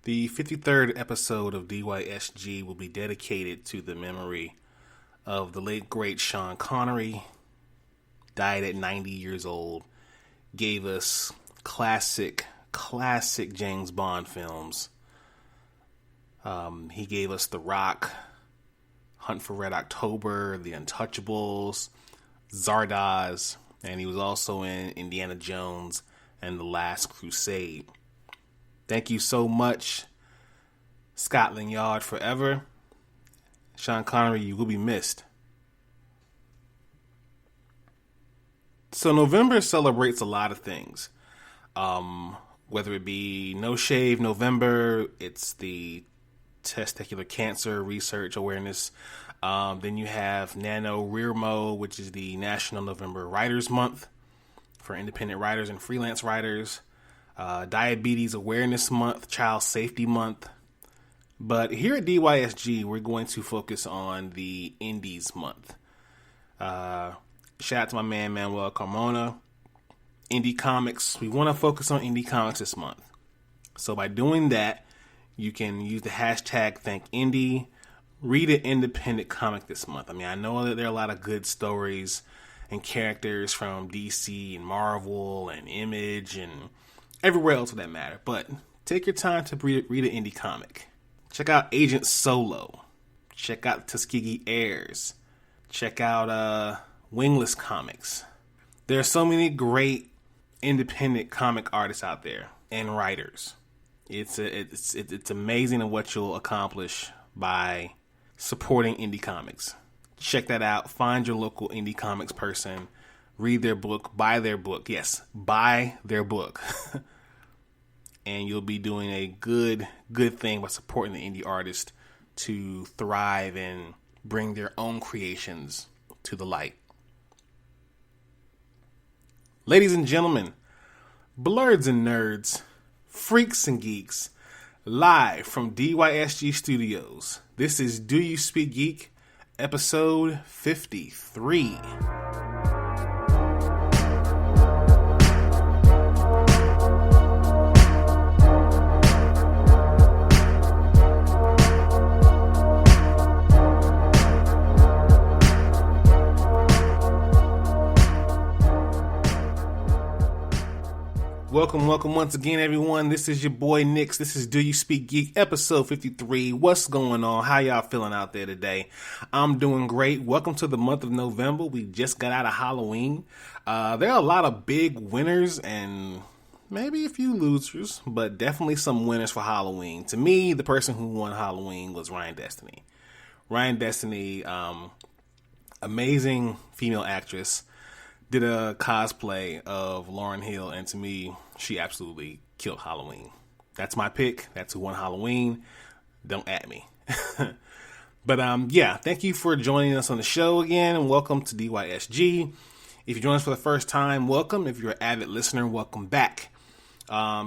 The 53rd episode of DYSG will be dedicated to the memory of the late great Sean Connery. Died at 90 years old. Gave us classic James Bond films. He gave us The Rock, Hunt for Red October, The Untouchables, Zardoz, and he was also in Indiana Jones and The Last Crusade. Thank you so much, Scotland Yard forever. Sean Connery, you will be missed. So November celebrates a lot of things. Whether it be No Shave November, it's the testicular cancer research awareness. Then you have NaNoWriMo, which is the National November Writers Month for independent writers and freelance writers. Diabetes Awareness Month, Child Safety Month. But here at DYSG, we're going to focus on the Indies Month. Shout out to my man, Manuel Carmona. Indie Comics. We want to focus on Indie Comics this month. So by doing that, you can use the hashtag ThankIndie. Read an independent comic this month. I mean, I know that there are a lot of good stories and characters from DC and Marvel and Image and everywhere else for that matter. But take your time to read an indie comic. Check out Agent Solo. Check out Tuskegee Heirs. Check out Wingless Comics. There are so many great independent comic artists out there and writers. It's amazing at what you'll accomplish by supporting indie comics. Check that out. Find your local indie comics person. Read their book. Buy their book. Yes, buy their book. And you'll be doing a good thing by supporting the indie artist to thrive and bring their own creations to the light. Ladies and gentlemen, blurs and nerds, freaks and geeks, live from DYSG Studios. This is Do You Speak Geek, episode 53. Welcome once again, everyone. This is your boy Nix. This is Do You Speak Geek, episode 53. What's going on? How y'all feeling out there today? I'm doing great. Welcome to the month of November. We just got out of Halloween. There are a lot of big winners and maybe a few losers, but definitely some winners for Halloween. To me, the person who won Halloween was Ryan Destiny. Ryan Destiny, amazing female actress. Did a cosplay of Lauryn Hill, and to me, she absolutely killed Halloween. That's my pick. That's who won Halloween. Don't at me. But yeah, thank you for joining us on the show again, and welcome to DYSG. If you join us for the first time, welcome. If you're an avid listener, welcome back.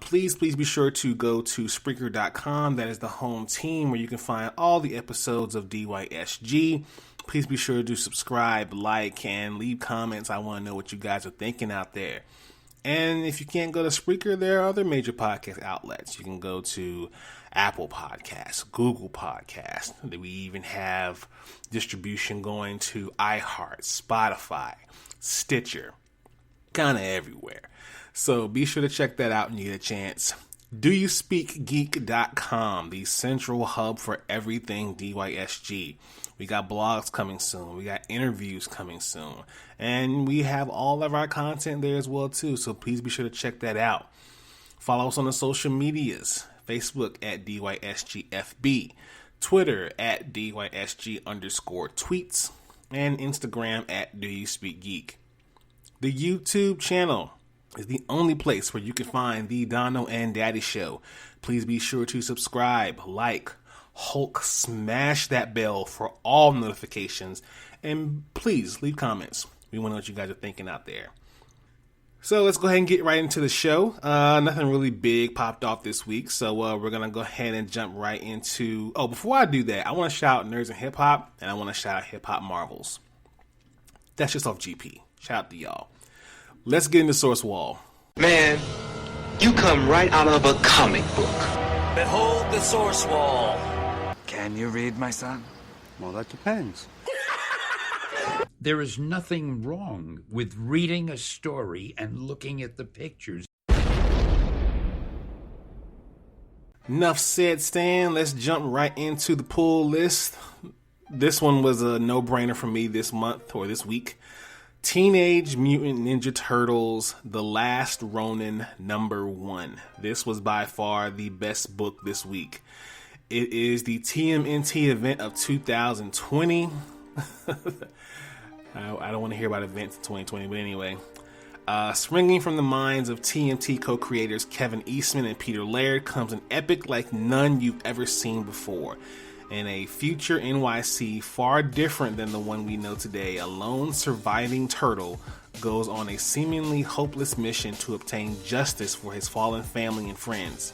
Please be sure to go to Spreaker.com. That is the home team where you can find all the episodes of DYSG. Please be sure to subscribe, like, and leave comments. I want to know what you guys are thinking out there. And if you can't go to Spreaker, there are other major podcast outlets. You can go to Apple Podcasts, Google Podcasts. We even have distribution going to iHeart, Spotify, Stitcher, kind of everywhere. So be sure to check that out when you get a chance. DoYouSpeakGeek.com, the central hub for everything DYSG. We got blogs coming soon. We got interviews coming soon. And we have all of our content there as well, too. So please be sure to check that out. Follow us on the social medias. Facebook at DYSGFB. Twitter at DYSG_tweets. And Instagram at DoYouSpeakGeek. The YouTube channel is the only place where you can find the Dono and Daddy Show. Please be sure to subscribe, like, Hulk, smash that bell for all notifications, and please leave comments. We want to know what you guys are thinking out there. So let's go ahead and get right into the show. Nothing really big popped off this week, so we're going to go ahead and jump right into... Oh, before I do that, I want to shout out Nerds and Hip Hop, and I want to shout out Hip Hop Marvels. That's just off GP. Shout out to y'all. Let's get into Source Wall. Man, you come right out of a comic book. Behold the source wall. Can you read, my son? Well, that depends. There is nothing wrong with reading a story and looking at the pictures. Enough said, Stan. Let's jump right into the pull list. This one was a no-brainer for me this month or this week. Teenage Mutant Ninja Turtles, The Last Ronin, #1. This was by far the best book this week. It is the TMNT event of 2020. I don't want to hear about events in 2020, but anyway. Springing from the minds of TMT co-creators Kevin Eastman and Peter Laird comes an epic like none you've ever seen before. In a future NYC far different than the one we know today, a lone surviving turtle goes on a seemingly hopeless mission to obtain justice for his fallen family and friends.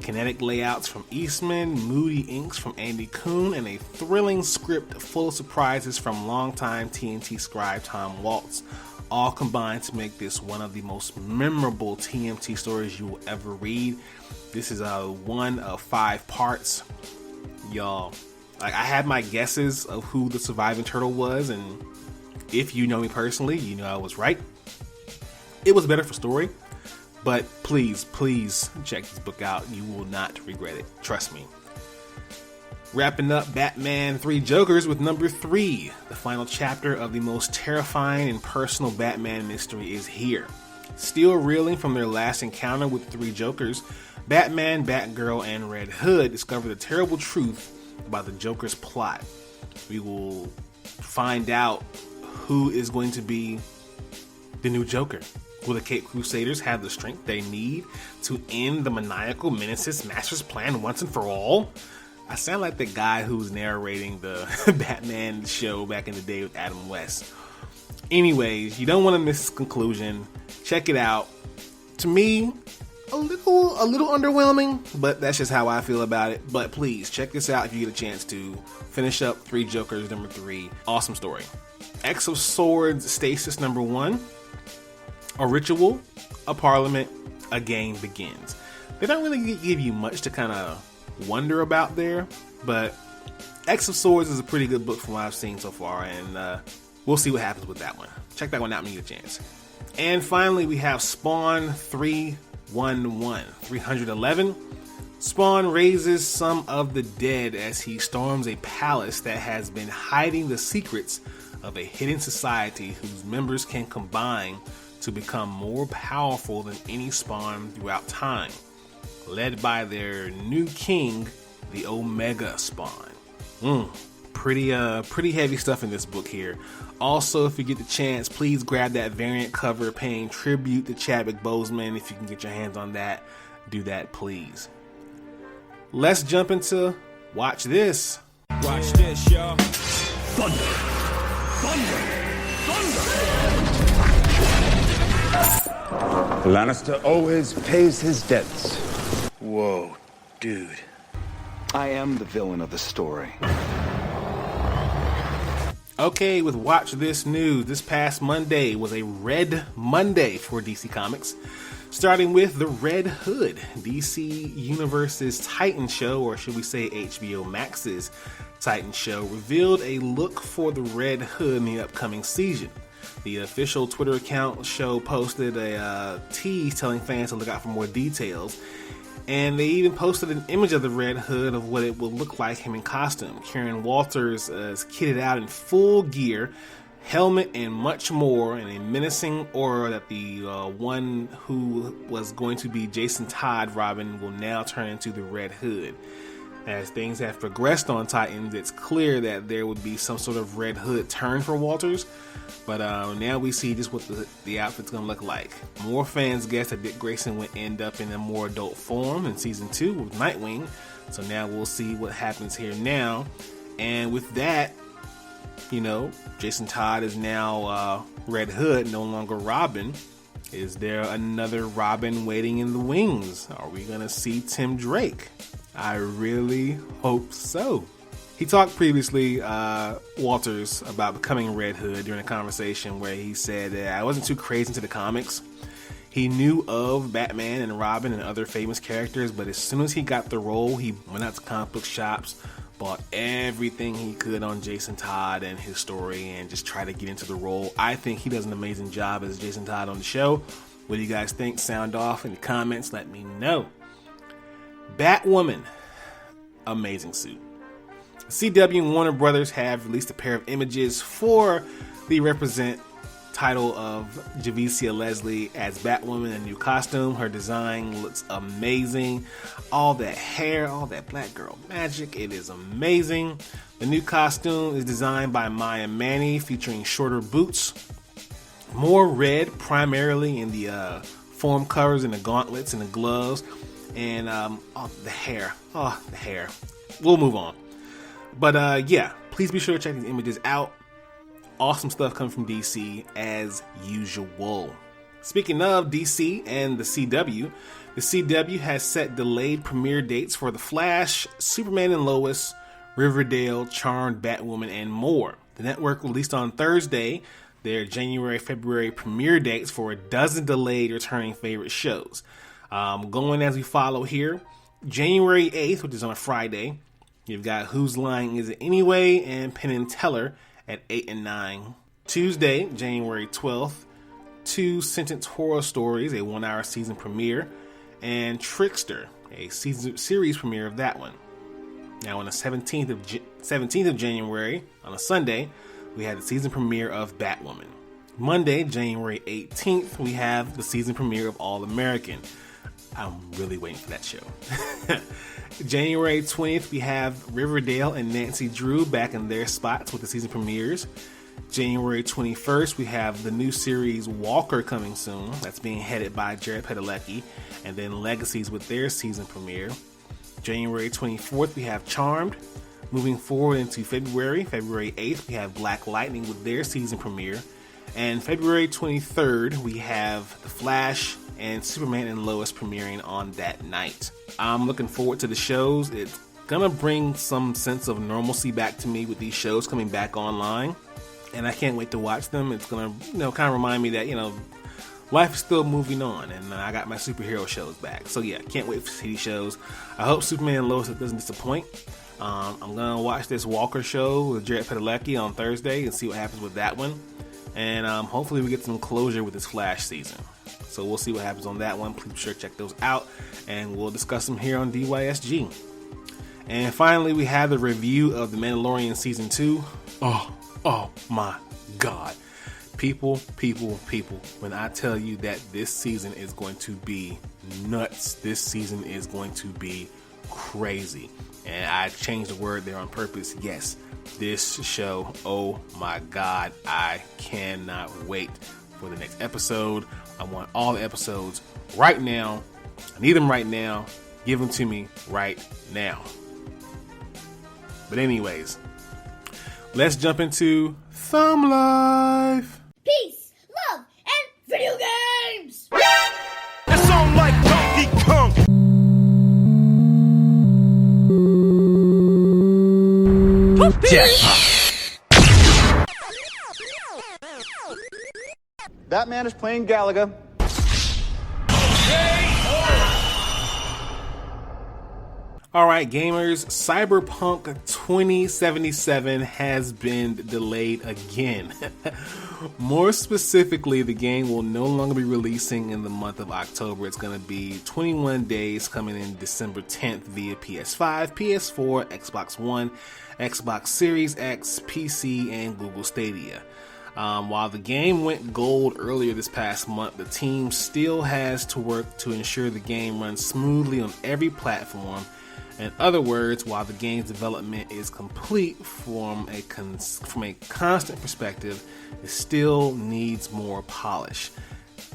Kinetic layouts from Eastman, moody inks from Andy Kuhn, and a thrilling script full of surprises from longtime TNT scribe Tom Waltz all combine to make this one of the most memorable TMT stories you will ever read. This is one of 5 parts. Y'all, like, I had my guesses of who the surviving turtle was, and if you know me personally, you know I was right. It was better for story, but please check this book out. You will not regret it. Trust me. Wrapping up Batman 3 Jokers with #3. The final chapter of the most terrifying and personal Batman mystery is here. Still reeling from their last encounter with 3 Jokers, Batman, Batgirl, and Red Hood discover the terrible truth about the Joker's plot. We will find out who is going to be the new Joker. Will the Caped Crusaders have the strength they need to end the maniacal Menace's master's plan once and for all? I sound like the guy who's narrating the Batman show back in the day with Adam West. Anyways, you don't want to miss this conclusion. Check it out. To me, a little underwhelming, but that's just how I feel about it. But please check this out if you get a chance to. Finish up 3 Jokers #3. Awesome story. X of Swords Stasis #1. A ritual, a parliament, a game begins. They don't really give you much to kind of wonder about there, but X of Swords is a pretty good book from what I've seen so far, and we'll see what happens with that one. Check that one out when you get a chance. And finally, we have Spawn 311. Spawn raises some of the dead as he storms a palace that has been hiding the secrets of a hidden society whose members can combine to become more powerful than any Spawn throughout time, led by their new king, the Omega Spawn. Pretty heavy stuff in this book here. Also, if you get the chance, please grab that variant cover paying tribute to Chadwick Boseman. If you can get your hands on that, do that, please. Let's jump into Watch This. Watch this, y'all. Thunder! Thunder! Thunder! Lannister always pays his debts. Whoa, dude. I am the villain of the story. Okay, with Watch This news, this past Monday was a Red Monday for DC Comics. Starting with the Red Hood, DC Universe's Titan show, or should we say HBO Max's Titan show, revealed a look for the Red Hood in the upcoming season. The official Twitter account show posted a tease telling fans to look out for more details, and they even posted an image of the Red Hood of what it will look like him in costume. Kieran Walters is kitted out in full gear, helmet, and much more, and a menacing aura that the one who was going to be Jason Todd Robin will now turn into the Red Hood. As things have progressed on Titans, it's clear that there would be some sort of Red Hood turn for Walters, but now we see just what the outfit's going to look like. More fans guess that Dick Grayson would end up in a more adult form in Season 2 with Nightwing, so now we'll see what happens here now. And with that, you know, Jason Todd is now Red Hood, no longer Robin. Is there another Robin waiting in the wings? Are we going to see Tim Drake? I really hope so. He talked previously, Walters, about becoming Red Hood during a conversation where he said that I wasn't too crazy into the comics. He knew of Batman and Robin and other famous characters, but as soon as he got the role, he went out to comic book shops, bought everything he could on Jason Todd and his story, and just tried to get into the role. I think he does an amazing job as Jason Todd on the show. What do you guys think? Sound off in the comments. Let me know. Batwoman. Amazing suit. CW and Warner Brothers have released a pair of images for the represent title of Javicia Leslie as Batwoman in a new costume. Her design looks amazing. All that hair, all that black girl magic, it is amazing. The new costume is designed by Maya Manny, featuring shorter boots, more red primarily in the foam covers and the gauntlets and the gloves, and the hair. Oh, the hair. We'll move on. But yeah, please be sure to check these images out. Awesome stuff coming from DC as usual. Speaking of DC and the CW has set delayed premiere dates for The Flash, Superman and Lois, Riverdale, Charmed, Batwoman, and more. The network released on Thursday their January-February premiere dates for a dozen delayed returning favorite shows. Going as we follow here, January 8th, which is on a Friday, you've got Whose Line Is It Anyway and Penn and Teller at 8 and 9. Tuesday, January 12th, 2 Sentence Horror Stories, a 1-hour season premiere, and Trickster, a series premiere of that one. Now on the 17th of January, on a Sunday, we had the season premiere of Batwoman. Monday, January 18th, we have the season premiere of All American. I'm really waiting for that show. January 20th, we have Riverdale and Nancy Drew back in their spots with the season premieres. January 21st, we have the new series Walker coming soon. That's being headed by Jared Padalecki. And then Legacies with their season premiere. January 24th, we have Charmed. Moving forward into February 8th, we have Black Lightning with their season premiere. And February 23rd, we have The Flash and Superman and Lois premiering on that night. I'm looking forward to the shows. It's gonna bring some sense of normalcy back to me with these shows coming back online, and I can't wait to watch them. It's gonna, kind of remind me that, life is still moving on, and I got my superhero shows back. So yeah, can't wait to see these shows. I hope Superman and Lois doesn't disappoint. I'm gonna watch this Walker show with Jared Padalecki on Thursday and see what happens with that one. And hopefully we get some closure with this Flash season. So we'll see what happens on that one. Please be sure to check those out, and we'll discuss them here on DYSG. And finally, we have the review of The Mandalorian Season 2. Oh my God. People, when I tell you that this season is going to be nuts, this season is going to be crazy. And I changed the word there on purpose. Yes, this show, oh my God, I cannot wait for the next episode. I want all the episodes right now. I need them right now. Give them to me right now. But anyways, let's jump into Thumb Life. Peace, love, and video games! It's on like Donkey Kong. Batman is playing Galaga. Alright gamers, Cyberpunk 2077 has been delayed again. More specifically, the game will no longer be releasing in the month of October. It's going to be 21 days coming in December 10th via PS5, PS4, Xbox One, Xbox Series X, PC, and Google Stadia. While the game went gold earlier this past month, the team still has to work to ensure the game runs smoothly on every platform. In other words, while the game's development is complete from a constant perspective, it still needs more polish.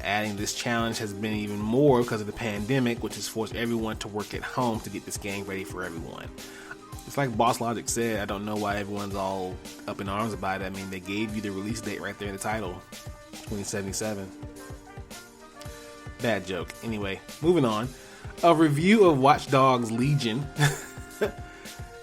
Adding this challenge has been even more because of the pandemic, which has forced everyone to work at home to get this game ready for everyone. It's like Boss Logic said, I don't know why everyone's all up in arms about it. I mean, they gave you the release date right there in the title, 2077. Bad joke. Anyway, moving on. A review of Watch Dogs Legion.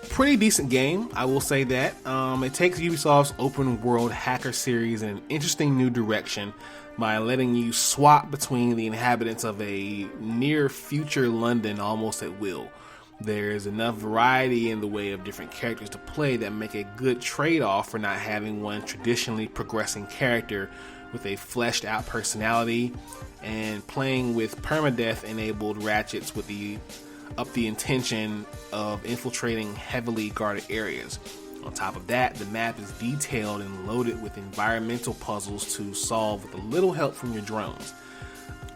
Pretty decent game, I will say that. It takes Ubisoft's open world hacker series in an interesting new direction. by letting you swap between the inhabitants of a near future London almost at will. There's enough variety in the way of different characters to play that make a good trade-off for not having one traditionally progressing character with a fleshed out personality, and playing with permadeath enabled ratchets with the intention of infiltrating heavily guarded areas. On top of that, the map is detailed and loaded with environmental puzzles to solve with a little help from your drones.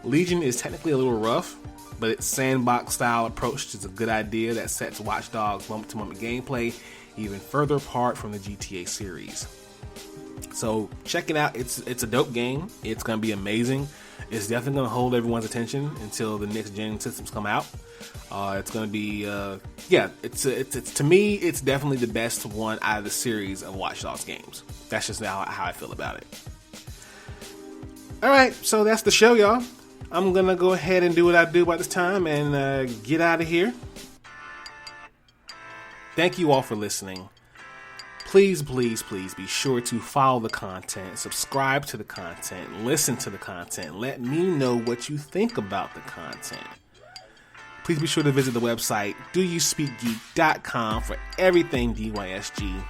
Legion is technically a little rough, but its sandbox style approach is a good idea that sets Watch Dogs' moment-to-moment gameplay even further apart from the GTA series. So check it out. It's a dope game. It's going to be amazing. It's definitely going to hold everyone's attention until the next gen systems come out. It's going to be it's to me, it's definitely the best one out of the series of Watch Dogs games. That's just how I feel about it. All right, so that's the show, y'all. I'm going to go ahead and do what I do by this time and get out of here. Thank you all for listening. Please, please, please be sure to follow the content, subscribe to the content, listen to the content. Let me know what you think about the content. Please be sure to visit the website doyouspeakgeek.com for everything DYSG.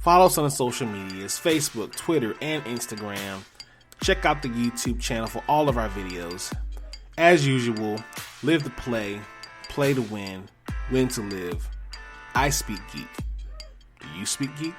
Follow us on the social medias, Facebook, Twitter, and Instagram. Check out the YouTube channel for all of our videos. As usual, live to play, play to win, win to live. I speak geek. Do you speak geek?